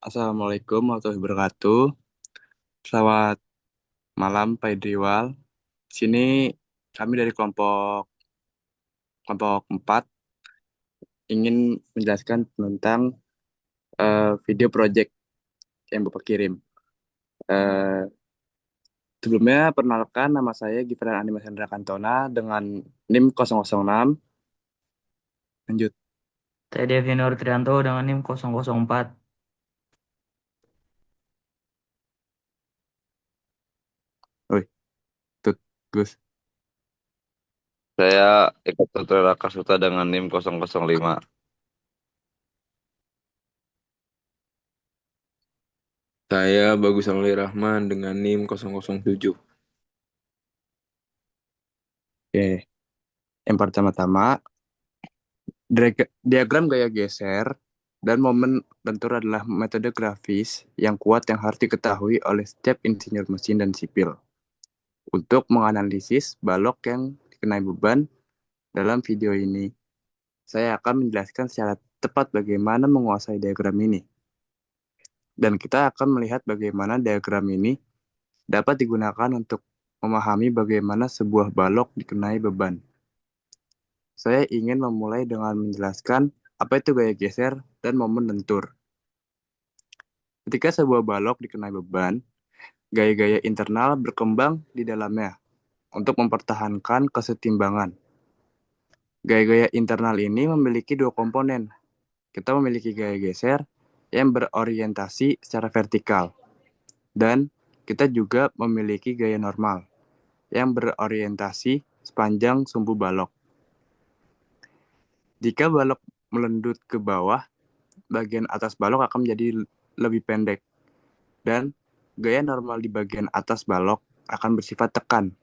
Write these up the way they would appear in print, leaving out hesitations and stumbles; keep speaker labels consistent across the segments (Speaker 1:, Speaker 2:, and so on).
Speaker 1: Assalamualaikum warahmatullahi wabarakatuh. Selamat malam Pak Idriwal. Di sini kami dari kelompok kelompok 4 ingin menjelaskan tentang video project yang Bapak kirim. Eh, Sebelumnya perkenalkan nama saya Gibran Animas Hendra Kantona dengan NIM 006. Lanjut.
Speaker 2: Saya Devi Nur Trianto dengan NIM 004.
Speaker 1: Woi, tut, Gus.
Speaker 3: Saya Eko Putra Rakasuta dengan NIM 005.
Speaker 4: Saya Bagus Angli Rahman dengan NIM 007.
Speaker 1: Oke, yang pertama-tama diagram gaya geser dan momen lentur adalah metode grafis yang kuat yang harus diketahui oleh setiap insinyur mesin dan sipil untuk menganalisis balok yang dikenai beban. Dalam video ini, saya akan menjelaskan secara tepat bagaimana menguasai diagram ini. Dan kita akan melihat bagaimana diagram ini dapat digunakan untuk memahami bagaimana sebuah balok dikenai beban. Saya ingin memulai dengan menjelaskan apa itu gaya geser dan momen lentur. Ketika sebuah balok dikenai beban, gaya-gaya internal berkembang di dalamnya untuk mempertahankan kesetimbangan. Gaya-gaya internal ini memiliki dua komponen. Kita memiliki gaya geser yang berorientasi secara vertikal, dan kita juga memiliki gaya normal yang berorientasi sepanjang sumbu balok. Jika balok melendut ke bawah, bagian atas balok akan menjadi lebih pendek, dan gaya normal di bagian atas balok akan bersifat tekan.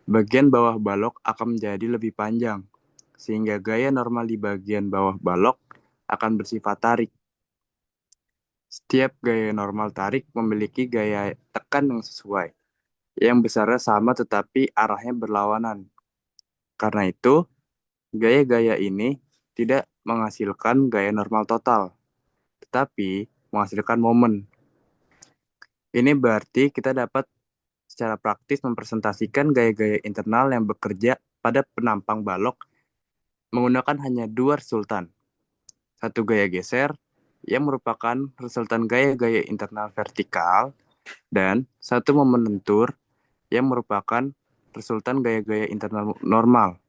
Speaker 1: Bagian bawah balok akan menjadi lebih panjang, sehingga gaya normal di bagian bawah balok akan bersifat tarik. Setiap gaya normal tarik memiliki gaya tekan yang sesuai, yang besarnya sama tetapi arahnya berlawanan. Karena itu, gaya-gaya ini tidak menghasilkan gaya normal total, tetapi menghasilkan momen. Ini berarti kita dapat secara praktis mempresentasikan gaya-gaya internal yang bekerja pada penampang balok menggunakan hanya dua resultan. Satu gaya geser, yang merupakan resultan gaya-gaya internal vertikal, dan satu momen lentur, yang merupakan resultan gaya-gaya internal normal.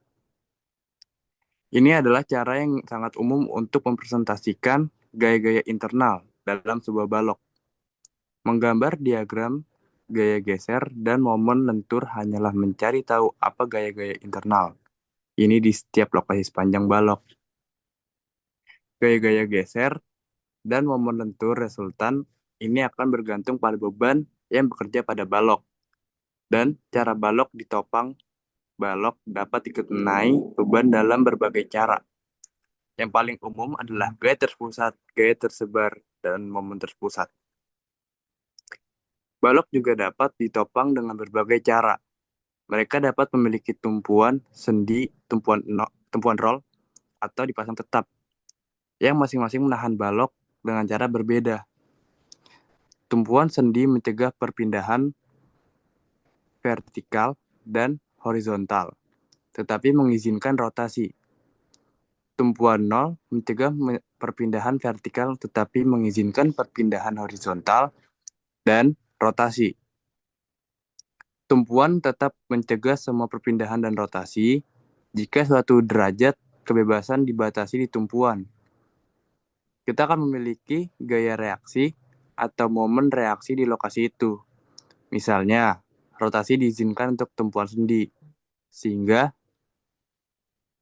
Speaker 1: Ini adalah cara yang sangat umum untuk mempresentasikan gaya-gaya internal dalam sebuah balok. Menggambar diagram gaya geser dan momen lentur hanyalah mencari tahu apa gaya-gaya internal. Ini di setiap lokasi sepanjang balok. Gaya-gaya geser dan momen lentur resultan ini akan bergantung pada beban yang bekerja pada balok. Dan cara balok ditopang balok dapat dikenai beban dalam berbagai cara. Yang paling umum adalah gaya terpusat, gaya tersebar, dan momen terpusat. Balok juga dapat ditopang dengan berbagai cara. Mereka dapat memiliki tumpuan sendi, tumpuan roll, atau dipasang tetap, yang masing-masing menahan balok dengan cara berbeda. Tumpuan sendi mencegah perpindahan vertikal dan horizontal, tetapi mengizinkan rotasi. Tumpuan nol mencegah perpindahan vertikal tetapi mengizinkan perpindahan horizontal dan rotasi. Tumpuan tetap mencegah semua perpindahan dan rotasi jika suatu derajat kebebasan dibatasi di tumpuan. Kita akan memiliki gaya reaksi atau momen reaksi di lokasi itu. Misalnya, rotasi diizinkan untuk tumpuan sendi, sehingga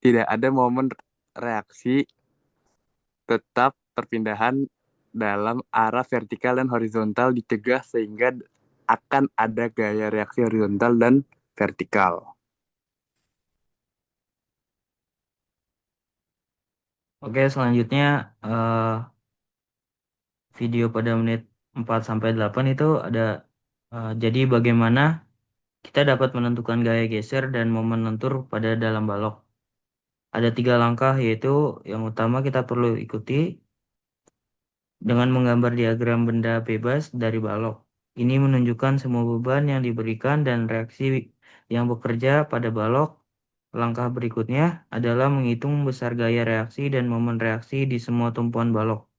Speaker 1: tidak ada momen reaksi, tetap perpindahan dalam arah vertikal dan horizontal dicegah sehingga akan ada gaya reaksi horizontal dan vertikal.
Speaker 2: Oke, selanjutnya video pada menit 4 sampai 8 itu ada jadi bagaimana kita dapat menentukan gaya geser dan momen lentur pada dalam balok. Ada 3 langkah, yaitu yang utama kita perlu ikuti dengan menggambar diagram benda bebas dari balok. Ini menunjukkan semua beban yang diberikan dan reaksi yang bekerja pada balok. Langkah berikutnya adalah menghitung besar gaya reaksi dan momen reaksi di semua tumpuan balok.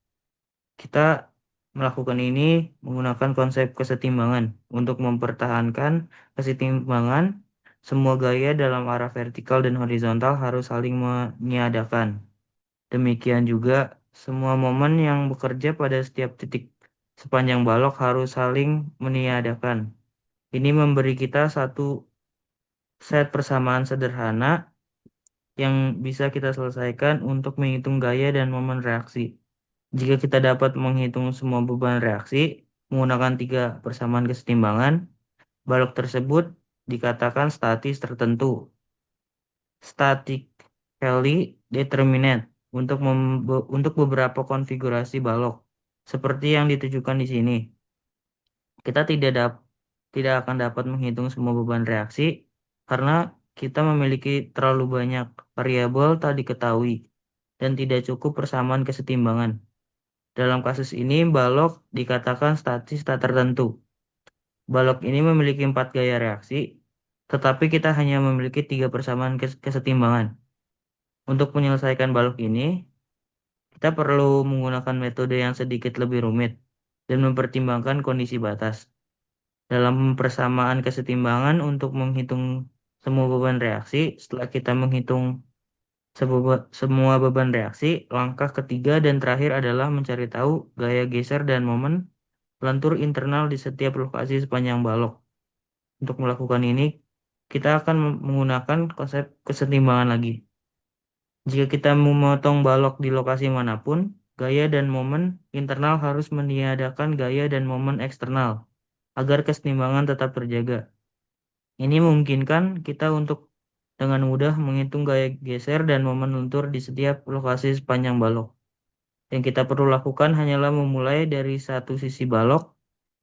Speaker 2: Kita melakukan ini menggunakan konsep kesetimbangan. Untuk mempertahankan kesetimbangan, semua gaya dalam arah vertikal dan horizontal harus saling meniadakan. Demikian juga, semua momen yang bekerja pada setiap titik sepanjang balok harus saling meniadakan. Ini memberi kita satu set persamaan sederhana yang bisa kita selesaikan untuk menghitung gaya dan momen reaksi. Jika kita dapat menghitung semua beban reaksi menggunakan 3 persamaan kesetimbangan, balok tersebut dikatakan statis tertentu. Statically determinate untuk beberapa konfigurasi balok, seperti yang ditujukan di sini. Kita tidak akan dapat menghitung semua beban reaksi karena kita memiliki terlalu banyak variabel tak diketahui dan tidak cukup persamaan kesetimbangan. Dalam kasus ini, balok dikatakan statis tak tertentu. Balok ini memiliki 4 gaya reaksi, tetapi kita hanya memiliki 3 persamaan kesetimbangan. Untuk menyelesaikan balok ini, kita perlu menggunakan metode yang sedikit lebih rumit dan mempertimbangkan kondisi batas. Dalam persamaan kesetimbangan untuk menghitung semua beban reaksi, setelah kita menghitung semua beban reaksi, langkah ketiga dan terakhir adalah mencari tahu gaya geser dan momen lentur internal di setiap lokasi sepanjang balok. Untuk melakukan ini, kita akan menggunakan konsep kesetimbangan lagi. Jika kita memotong balok di lokasi manapun, gaya dan momen internal harus meniadakan gaya dan momen eksternal agar kesetimbangan tetap terjaga. Ini memungkinkan kita untuk dengan mudah menghitung gaya geser dan momen lentur di setiap lokasi sepanjang balok. Yang kita perlu lakukan hanyalah memulai dari satu sisi balok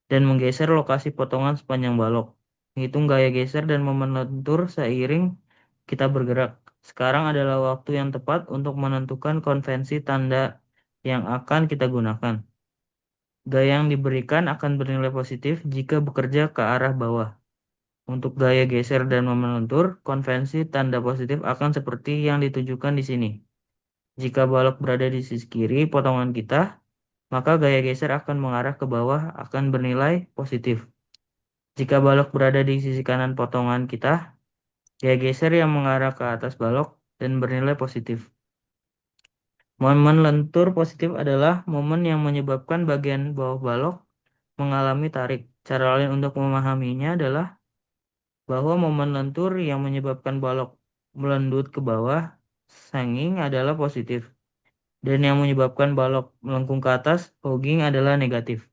Speaker 2: dan menggeser lokasi potongan sepanjang balok. Menghitung gaya geser dan momen lentur seiring kita bergerak. Sekarang adalah waktu yang tepat untuk menentukan konvensi tanda yang akan kita gunakan. Gaya yang diberikan akan bernilai positif jika bekerja ke arah bawah. Untuk gaya geser dan momen lentur, konvensi tanda positif akan seperti yang ditujukan di sini. Jika balok berada di sisi kiri potongan kita, maka gaya geser akan mengarah ke bawah akan bernilai positif. Jika balok berada di sisi kanan potongan kita, gaya geser yang mengarah ke atas balok dan bernilai positif. Momen lentur positif adalah momen yang menyebabkan bagian bawah balok mengalami tarik. Cara lain untuk memahaminya adalah bahwa momen lentur yang menyebabkan balok melendut ke bawah sagging adalah positif, dan yang menyebabkan balok melengkung ke atas hogging adalah negatif.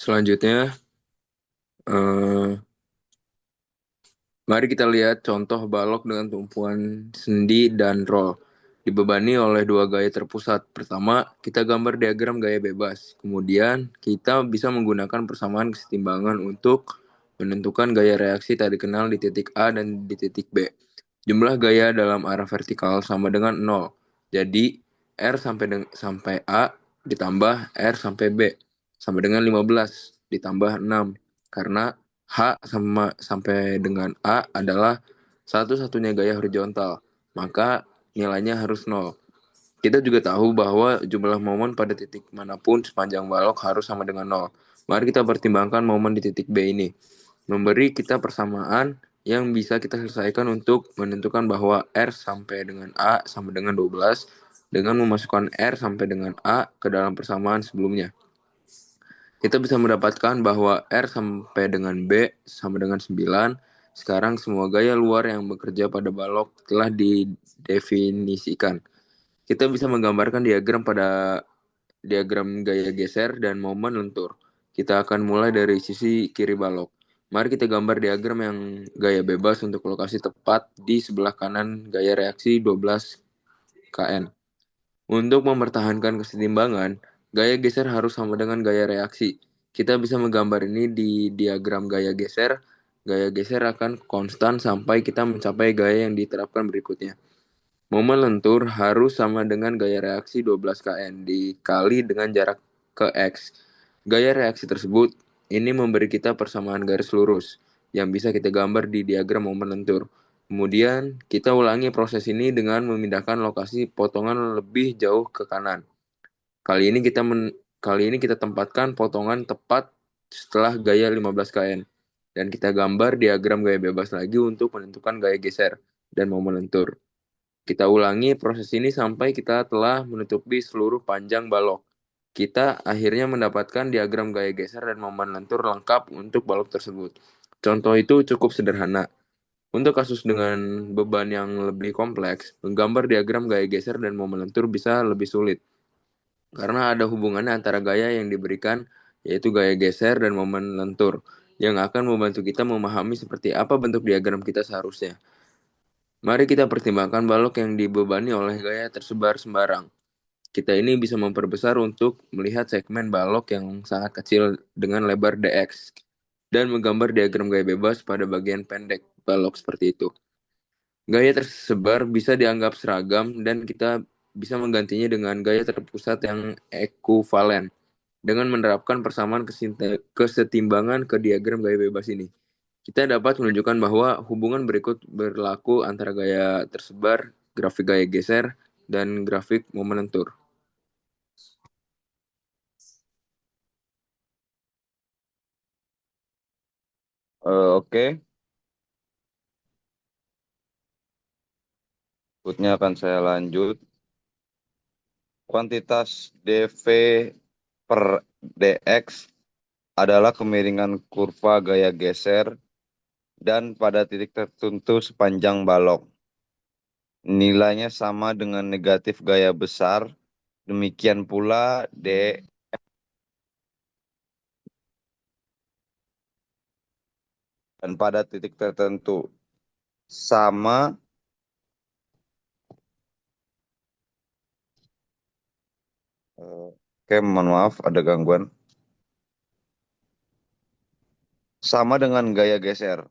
Speaker 4: Selanjutnya, eh, mari kita lihat contoh balok dengan tumpuan sendi dan roll. Dibebani oleh 2 gaya terpusat. Pertama, kita gambar diagram gaya bebas. Kemudian, kita bisa menggunakan persamaan kesetimbangan untuk menentukan gaya reaksi tak dikenal di titik A dan di titik B. Jumlah gaya dalam arah vertikal sama dengan 0. Jadi, R sampai A ditambah R sampai B sama dengan 15 ditambah 6. Karena H sampai dengan A adalah satu-satunya gaya horizontal, maka nilainya harus 0. Kita juga tahu bahwa jumlah momen pada titik manapun sepanjang balok harus sama dengan 0. Mari kita pertimbangkan momen di titik B ini. Memberi kita persamaan yang bisa kita selesaikan untuk menentukan bahwa R sampai dengan A sama dengan 12 dengan memasukkan R sampai dengan A ke dalam persamaan sebelumnya. Kita bisa mendapatkan bahwa R sampai dengan B sama dengan 9 Sekarang semua gaya luar yang bekerja pada balok telah didefinisikan. Kita bisa menggambarkan diagram gaya geser dan momen lentur. Kita akan mulai dari sisi kiri balok. Mari kita gambar diagram yang gaya bebas untuk lokasi tepat di sebelah kanan gaya reaksi 12 kN. Untuk mempertahankan kesetimbangan, gaya geser harus sama dengan gaya reaksi. Kita bisa menggambar ini di diagram gaya geser. Gaya geser akan konstan sampai kita mencapai gaya yang diterapkan berikutnya. Momen lentur harus sama dengan gaya reaksi 12 kN dikali dengan jarak ke X. Gaya reaksi tersebut ini memberi kita persamaan garis lurus yang bisa kita gambar di diagram momen lentur. Kemudian kita ulangi proses ini dengan memindahkan lokasi potongan lebih jauh ke kanan. Kali ini kita tempatkan potongan tepat setelah gaya 15 kN. Dan kita gambar diagram gaya bebas lagi untuk menentukan gaya geser dan momen lentur. Kita ulangi proses ini sampai kita telah menutupi seluruh panjang balok. Kita akhirnya mendapatkan diagram gaya geser dan momen lentur lengkap untuk balok tersebut. Contoh itu cukup sederhana. Untuk kasus dengan beban yang lebih kompleks, menggambar diagram gaya geser dan momen lentur bisa lebih sulit. Karena ada hubungannya antara gaya yang diberikan, yaitu gaya geser dan momen lentur, yang akan membantu kita memahami seperti apa bentuk diagram kita seharusnya. Mari kita pertimbangkan balok yang dibebani oleh gaya tersebar sembarang. Kita ini bisa memperbesar untuk melihat segmen balok yang sangat kecil dengan lebar dx dan menggambar diagram gaya bebas pada bagian pendek balok seperti itu. Gaya tersebar bisa dianggap seragam dan kita bisa menggantinya dengan gaya terpusat yang ekuvalen dengan menerapkan persamaan kesetimbangan ke diagram gaya bebas ini. Kita dapat menunjukkan bahwa hubungan berikut berlaku antara gaya tersebar, grafik gaya geser, dan grafik momen lentur.
Speaker 3: Oke. Berikutnya akan saya lanjut. Kuantitas dV per dx adalah kemiringan kurva gaya geser dan pada titik tertentu sepanjang balok. Nilainya sama dengan negatif gaya besar. Demikian pula d dan pada titik tertentu sama. Oke, mohon maaf ada gangguan. Sama dengan gaya geser.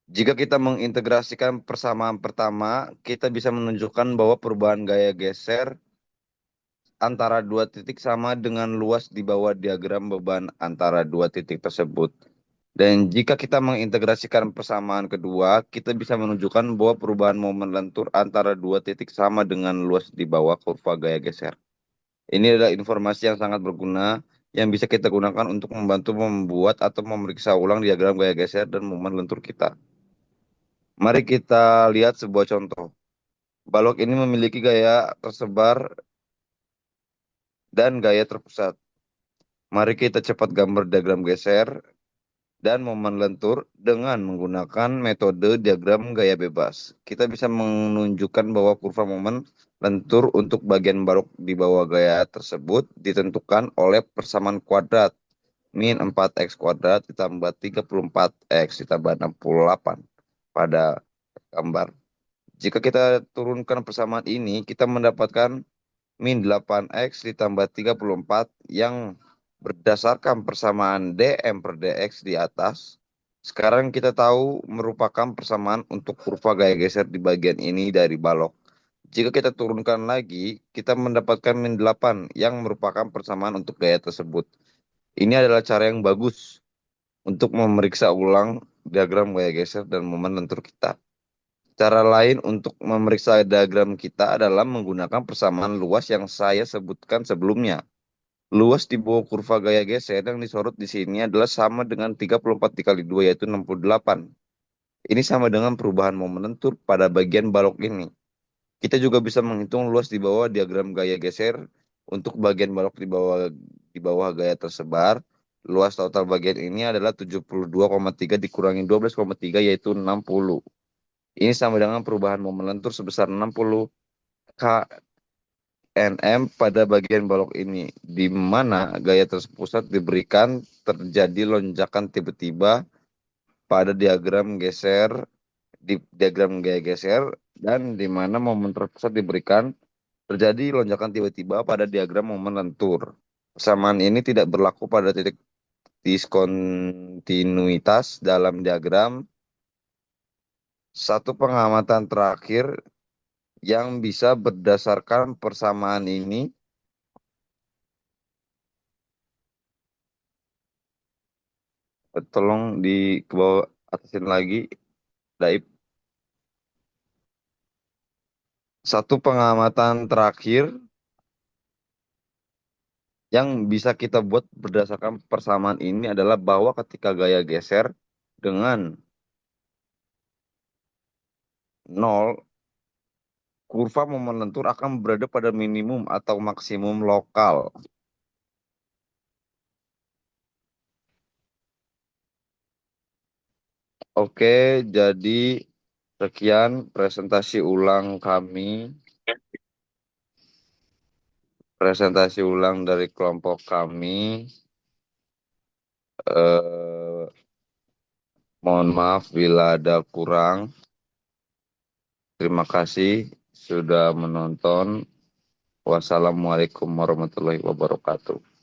Speaker 3: Jika kita mengintegrasikan persamaan pertama, kita bisa menunjukkan bahwa perubahan gaya geser antara dua titik sama dengan luas di bawah diagram beban antara dua titik tersebut. Dan jika kita mengintegrasikan persamaan kedua, kita bisa menunjukkan bahwa perubahan momen lentur antara dua titik sama dengan luas di bawah kurva gaya geser. Ini adalah informasi yang sangat berguna yang bisa kita gunakan untuk membantu membuat atau memeriksa ulang diagram gaya geser dan momen lentur kita. Mari kita lihat sebuah contoh. Balok ini memiliki gaya tersebar dan gaya terpusat. Mari kita cepat gambar diagram geser dan momen lentur dengan menggunakan metode diagram gaya bebas. Kita bisa menunjukkan bahwa kurva momen lentur untuk bagian balok di bawah gaya tersebut ditentukan oleh persamaan kuadrat min 4x kuadrat ditambah 34x ditambah 68 pada gambar. Jika kita turunkan persamaan ini, kita mendapatkan min 8x ditambah 34 yang berdasarkan persamaan dm per dx di atas. Sekarang kita tahu merupakan persamaan untuk kurva gaya geser di bagian ini dari balok. Jika kita turunkan lagi, kita mendapatkan min 8 yang merupakan persamaan untuk gaya tersebut. Ini adalah cara yang bagus untuk memeriksa ulang diagram gaya geser dan momen lentur kita. Cara lain untuk memeriksa diagram kita adalah menggunakan persamaan luas yang saya sebutkan sebelumnya. Luas di bawah kurva gaya geser yang disorot di sini adalah sama dengan 34 dikali 2 yaitu 68. Ini sama dengan perubahan momen lentur pada bagian balok ini. Kita juga bisa menghitung luas di bawah diagram gaya geser untuk bagian balok di bawah gaya tersebar. Luas total bagian ini adalah 72,3 dikurangi 12,3 yaitu 60. Ini sama dengan perubahan momen lentur sebesar 60 kNm pada bagian balok ini, di mana gaya terpusat diberikan terjadi lonjakan tiba-tiba pada diagram gaya geser, dan di mana momen terpusat diberikan terjadi lonjakan tiba-tiba pada diagram momen lentur. Persamaan ini tidak berlaku pada titik diskontinuitas dalam diagram. Satu pengamatan terakhir yang bisa berdasarkan persamaan ini tolong di ke bawah atasin lagi, Daib. Satu pengamatan terakhir yang bisa kita buat berdasarkan persamaan ini adalah bahwa ketika gaya geser dengan 0, kurva momen lentur akan berada pada minimum atau maksimum lokal. Oke, jadi sekian presentasi ulang kami. Presentasi ulang dari kelompok kami. Mohon maaf bila ada kurang. Terima kasih sudah menonton. Wassalamualaikum warahmatullahi wabarakatuh.